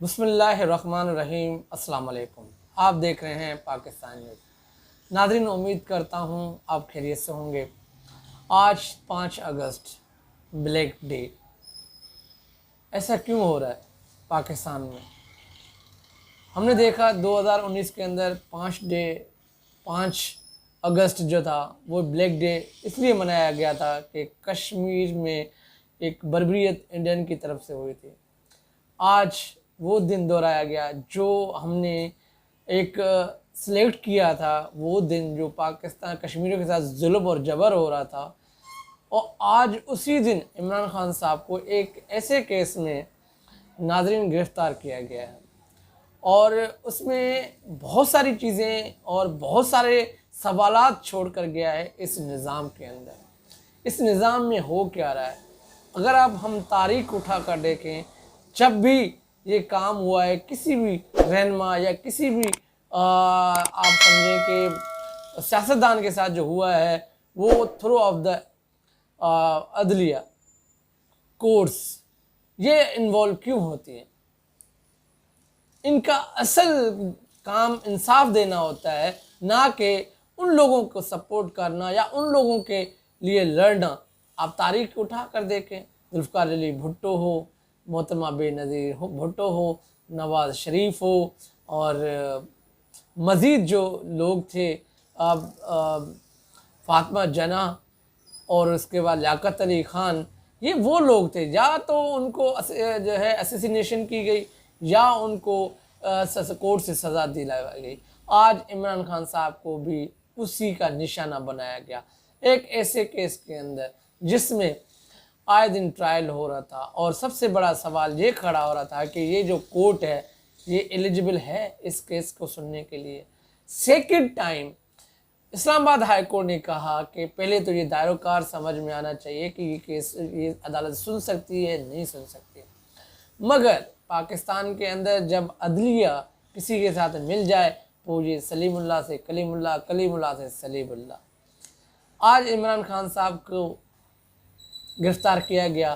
बिस्मिल्लाहिर्रहमानिर्रहीम। अस्सलाम वालेकुम। आप देख रहे हैं पाकिस्तान न्यूज़। नाज़रीन, उम्मीद करता हूँ आप खैरियत से होंगे। आज 5 अगस्त ब्लैक डे। ऐसा क्यों हो रहा है पाकिस्तान में? हमने देखा 2019 के अंदर 5 अगस्त जो था वो ब्लैक डे इसलिए मनाया गया था कि कश्मीर में एक बर्बरियत इंडियन की तरफ से हुई थी। आज वो दिन दोहराया गया जो हमने एक सिलेक्ट किया था, वो दिन जो पाकिस्तान कश्मीरियों के साथ जुल्म और जबर हो रहा था। और आज उसी दिन इमरान खान साहब को एक ऐसे केस में नाज़रीन गिरफ़्तार किया गया है और उसमें बहुत सारी चीज़ें और बहुत सारे सवालात छोड़ कर गया है इस निज़ाम के अंदर। इस निज़ाम में हो क्या रहा है? अगर आप हम तारीख उठा कर देखें, जब भी ये काम हुआ है किसी भी रहनुमा या किसी भी आप समझें कि सियासतदान के साथ जो हुआ है वो थ्रू ऑफ द अदलिया कोर्ट्स, ये इन्वॉल्व क्यों होती हैं? इनका असल काम इंसाफ देना होता है, ना कि उन लोगों को सपोर्ट करना या उन लोगों के लिए लड़ना। आप तारीख उठा कर देखें, जुल्फ़िकार अली भुट्टो हो, मोहतरमा बेनज़ीर भुट्टो हो, नवाज़ शरीफ हो और मज़ीद जो लोग थे, फ़ातिमा जना और उसके बाद लियाकत अली ख़ान, ये वो लोग थे या तो उनको जो है असैसिनेशन की गई या उनको कोर्ट से सज़ा दिलाई गई। आज इमरान खान साहब को भी उसी का निशाना बनाया गया, एक ऐसे केस के अंदर जिसमें आए दिन ट्रायल हो रहा था और सबसे बड़ा सवाल ये खड़ा हो रहा था कि ये जो कोर्ट है ये एलिजिबल है इस केस को सुनने के लिए। Second time Islamabad high court ने कहा कि पहले तो ये दायरोकार समझ में आना चाहिए कि ये केस ये अदालत सुन सकती है नहीं सुन सकती। मगर पाकिस्तान के अंदर जब अदलिया किसी के साथ मिल जाए तो ये सलीमुल्लाह से कलीमुल्लाह, कलीमुल्लाह से सलीमुल्लाह। आज इमरान खान साहब को गिरफ़्तार किया गया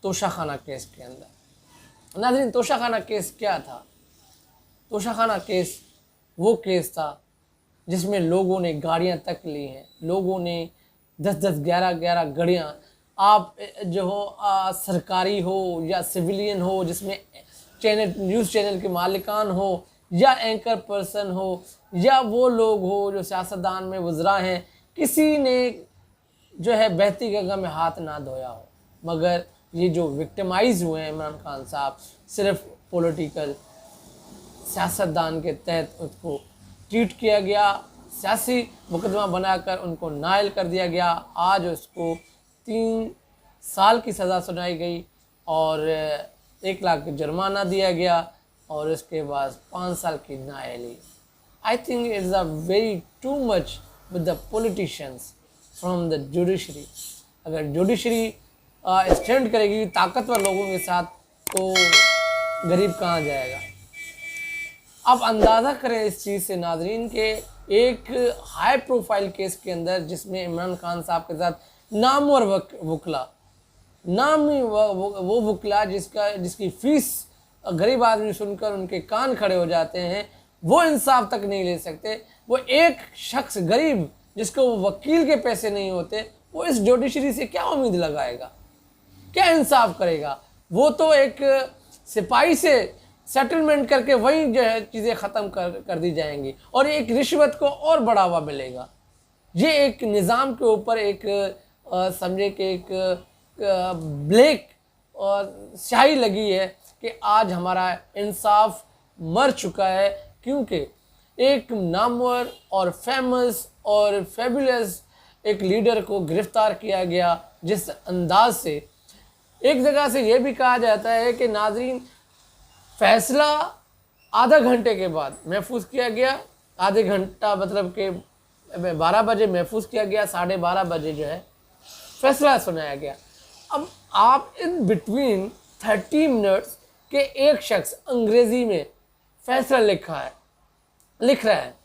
तोशाखाना केस के अंदर। नाज़रीन, तोशाखाना केस क्या था? तोशाखाना केस वो केस था जिसमें लोगों ने गाड़ियां तक ली हैं, लोगों ने 10-10, 11-11 गाड़ियाँ, आप जो हो सरकारी हो या सिविलियन हो, जिसमें चैनल न्यूज़ चैनल के मालिकान हो या एंकर पर्सन हो या वो लोग हो जो सियासतदान में वज़रा हैं, किसी ने जो है बहती गंगा में हाथ ना धोया हो। मगर ये जो विक्टिमाइज़ हुए हैं इमरान खान साहब, सिर्फ पॉलिटिकल सियासतदान के तहत उसको ट्रीट किया गया, सियासी मुकदमा बनाकर उनको नायल कर दिया गया। आज उसको 3 साल की सज़ा सुनाई गई और 1 लाख जुर्माना दिया गया और उसके बाद 5 साल की नायली। I think it's a very too much with the politicians from the judiciary. अगर जुडिशरी स्टैंड करेगी ताकतवर लोगों के साथ तो गरीब कहाँ जाएगा? अब अंदाज़ा करें इस चीज़ से नाजरीन के एक हाई प्रोफाइल केस के अंदर जिसमें इमरान खान साहब के साथ नामवर वकला, नामी वो वकला जिसकी फ़ीस गरीब आदमी सुनकर उनके कान खड़े हो जाते हैं, वो इंसाफ तक नहीं ले सकते। वो एक शख्स गरीब जिसको वो वकील के पैसे नहीं होते, वो इस जुडिशरी से क्या उम्मीद लगाएगा? क्या इंसाफ करेगा? वो तो एक सिपाही से सेटलमेंट करके वही जो है चीज़ें ख़त्म कर दी जाएंगी और एक रिश्वत को और बढ़ावा मिलेगा। ये एक निज़ाम के ऊपर एक समझे कि एक ब्लैक और स्याही लगी है कि आज हमारा इंसाफ मर चुका है, क्योंकि एक नामवर और फेमस और फेबुलस एक लीडर को गिरफ़्तार किया गया जिस अंदाज से। एक जगह से ये भी कहा जाता है कि नाज़रीन फ़ैसला आधा घंटे के बाद महफूज किया गया, आधे घंटा मतलब कि 12 बजे महफूज किया गया, 12:30 बजे जो है फ़ैसला सुनाया गया। अब आप इन बिटवीन 30 मिनट्स के एक शख्स अंग्रेज़ी में फ़ैसला लिख रहा है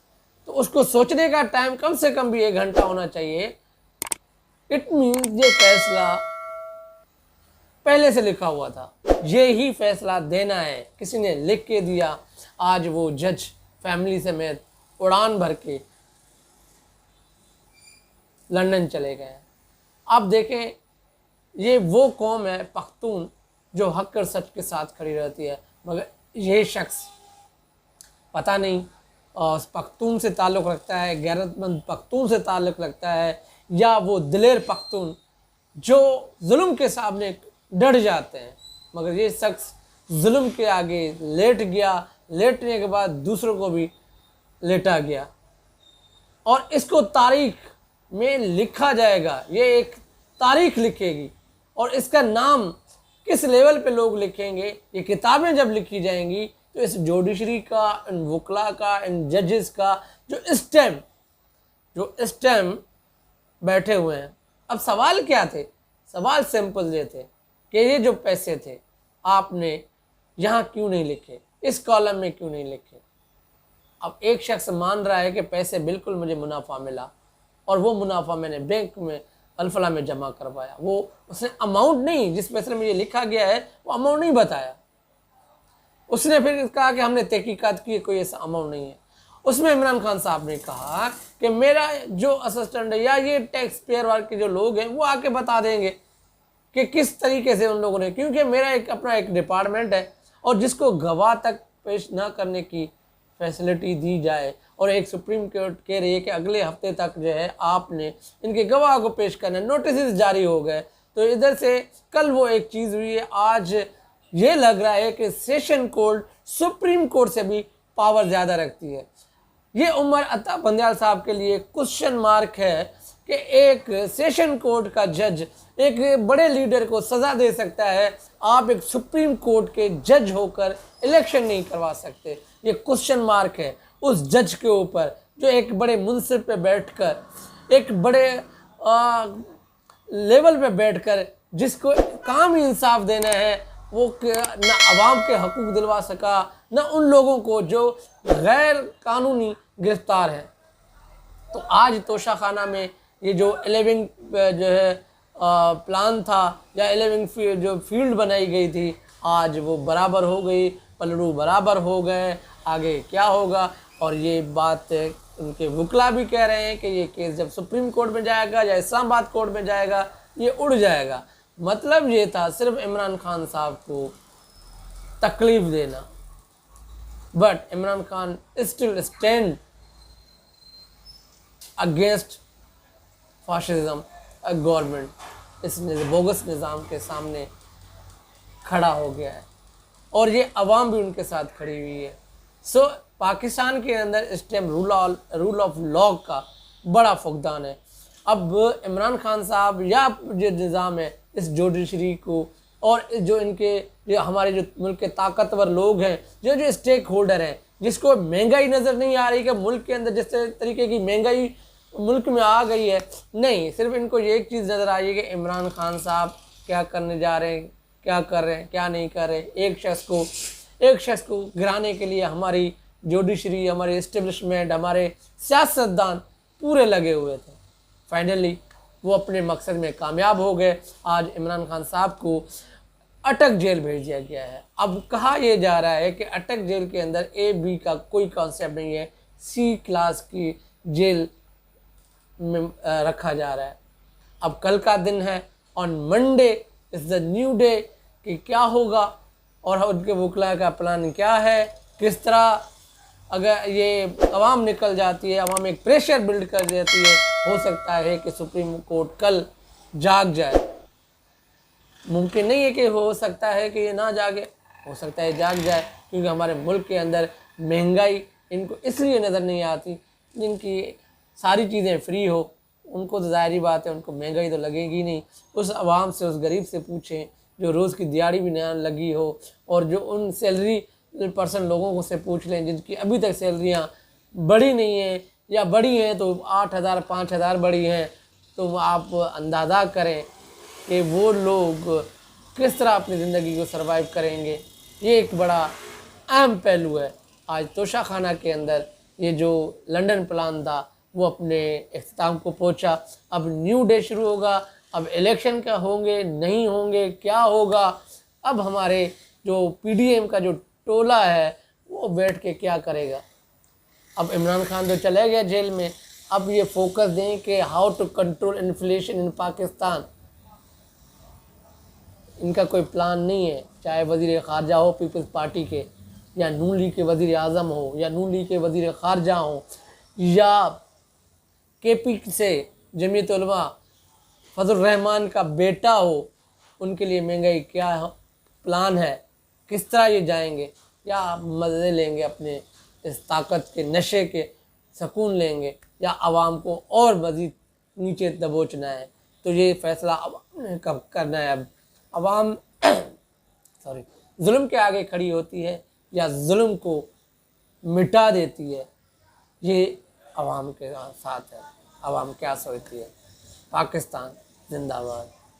तो उसको सोचने का टाइम कम से कम भी 1 घंटा होना चाहिए। इट मीन्स ये फ़ैसला पहले से लिखा हुआ था, ये ही फैसला देना है, किसी ने लिख के दिया। आज वो जज फैमिली समेत उड़ान भर के लंदन चले गए। अब देखें, ये वो कौम है पख्तून जो हक और सच के साथ खड़ी रहती है, मगर ये शख्स पता नहीं पख्तून से ताल्लुक़ रखता है, गैरतमंद पख्तून से ताल्लुक़ रखता है, या वो दिलेर पख्तून जो जुल्म के सामने डट जाते हैं। मगर ये शख्स जुल्म के आगे लेट गया, लेटने के बाद दूसरों को भी लेटा गया, और इसको तारीख में लिखा जाएगा। ये एक तारीख लिखेगी, और इसका नाम किस लेवल पे लोग लिखेंगे, ये किताबें जब लिखी जाएंगी तो इस जुडिशरी का, इन वकला का, इन जजेस का जो स्टैम्प बैठे हुए हैं। अब सवाल क्या थे? सवाल सिंपल ये थे कि ये जो पैसे थे आपने यहाँ क्यों नहीं लिखे, इस कॉलम में क्यों नहीं लिखे। अब एक शख्स मान रहा है कि पैसे बिल्कुल मुझे मुनाफा मिला, और वो मुनाफा मैंने बैंक में अल्फला में जमा करवाया। वो उसने अमाउंट नहीं, जिस पैसे में ये लिखा गया है वो अमाउंट नहीं बताया। उसने फिर कहा कि हमने तहकीकात की, कोई ऐसा अमाउंट नहीं है। उसमें इमरान खान साहब ने कहा कि मेरा जो असिस्टेंट है या ये टैक्स पेयर वर्ग के जो लोग हैं वो आके बता देंगे कि किस तरीके से उन लोगों ने, क्योंकि मेरा अपना एक डिपार्टमेंट है, और जिसको गवाह तक पेश ना करने की फैसिलिटी दी जाए, और एक सुप्रीम कोर्ट कह रही है कि अगले हफ्ते तक जो है आपने इनके गवाह को पेश करना, नोटिस जारी हो गए। तो इधर से कल वो एक चीज़ हुई है, आज ये लग रहा है कि सेशन कोर्ट सुप्रीम कोर्ट से भी पावर ज़्यादा रखती है। ये उमर अता बंदयाल साहब के लिए क्वेश्चन मार्क है कि एक सेशन कोर्ट का जज एक बड़े लीडर को सज़ा दे सकता है, आप एक सुप्रीम कोर्ट के जज होकर इलेक्शन नहीं करवा सकते। ये क्वेश्चन मार्क है उस जज के ऊपर जो एक बड़े मुंसिब पे बैठकर, एक बड़े लेवल पे बैठकर, जिसको काम ही इंसाफ देना है, वो न आवाम के हकूक़ दिलवा सका, न उन लोगों को जो गैर कानूनी गिरफ्तार हैं। तो आज तोशाखाना में ये जो 11 जो है प्लान था, या 11 जो फील्ड बनाई गई थी, आज वो बराबर हो गई, पलड़ू बराबर हो गए। आगे क्या होगा? और ये बात उनके वकला भी कह रहे हैं कि ये केस जब सुप्रीम कोर्ट में जाएगा या इस्लामाबाद कोर्ट में जाएगा, ये उड़ जाएगा। मतलब ये था सिर्फ इमरान खान साहब को तकलीफ देना, but Imran Khan still stand against fascism government. इस बोगस निज़ाम के सामने खड़ा हो गया है, और ये अवाम भी उनके साथ खड़ी हुई है। सो पाकिस्तान के अंदर इस टाइम रूल ऑफ लॉ का बड़ा फुकदान है। अब इमरान खान साहब या जो निज़ाम है, इस जुडिशरी को, और जो इनके जो हमारे जो मुल्क के ताकतवर लोग हैं, जो स्टेक होल्डर हैं, जिसको महंगाई नज़र नहीं आ रही कि मुल्क के अंदर जिस तरीके की महंगाई मुल्क में आ गई है, नहीं, सिर्फ इनको ये एक चीज़ नज़र आ रही है कि इमरान खान साहब क्या करने जा रहे हैं, क्या कर रहे हैं, क्या नहीं कर रहे। एक शख्स को गिराने के लिए हमारी जुडिशरी, हमारे इस्टेब्लिशमेंट, हमारे सियासतदान पूरे लगे हुए थे। फाइनली वो अपने मकसद में कामयाब हो गए। आज इमरान खान साहब को अटक जेल भेज दिया गया है। अब कहा यह जा रहा है कि अटक जेल के अंदर A-B का कोई कॉन्सेप्ट नहीं है, C क्लास की जेल में रखा जा रहा है। अब कल का दिन है, on Monday is the new day कि क्या होगा, और उनके वकला का प्लान क्या है, किस तरह अगर ये अवाम निकल जाती है, अवाम एक प्रेशर बिल्ड कर देती है, हो सकता है कि सुप्रीम कोर्ट कल जाग जाए। मुमकिन नहीं है कि हो सकता है कि ये ना जागे, हो सकता है जाग जाए, क्योंकि हमारे मुल्क के अंदर महंगाई इनको इसलिए नज़र नहीं आती, जिनकी सारी चीज़ें फ्री हो, उनको तो ज़ाहिरी बात है उनको महंगाई तो लगेगी नहीं। उस आवाम से, उस गरीब से पूछें जो रोज़ की दिहाड़ी भी ना लगी हो, और जो उन सैलरी पर्सन लोगों को से पूछ लें जिनकी अभी तक सैलरियाँ बढ़ी नहीं हैं, या बढ़ी हैं तो 8,000 5,000 बढ़ी हैं। तो आप अंदाज़ा करें कि वो लोग किस तरह अपनी ज़िंदगी को सर्वाइव करेंगे। ये एक बड़ा अहम पहलू है। आज तोशाखाना के अंदर ये जो लंदन प्लान था वो अपने इख्तिताम को पहुंचा। अब न्यू डे शुरू होगा। अब इलेक्शन क्या होंगे नहीं होंगे, क्या होगा, अब हमारे जो पीडीएम का जो टोला है वो बैठ के क्या करेगा। अब इमरान खान तो चले गया जेल में, अब ये फोकस दें कि how to control inflation in Pakistan. इनका कोई प्लान नहीं है, चाहे वज़ीर ख़ारजा हो पीपल्स पार्टी के, या नून लीग के वज़ीर आज़म हो, या नून लीग के वज़ीर ख़ारजा हो, या केपी से जमीयत उलमा फजल रहमान का बेटा हो, उनके लिए महंगाई क्या प्लान है, किस तरह ये जाएंगे, या मज़े लेंगे अपने इस ताकत के नशे के, सुकून लेंगे, या आवाम को और मज़ीद नीचे दबोचना है। तो ये फ़ैसला आवाम ने कब करना है। अब आवाम जुल्म के आगे खड़ी होती है या जुल्म को मिटा देती है, ये आवाम के साथ है। आवाम क्या सोचती है। पाकिस्तान जिंदाबाद।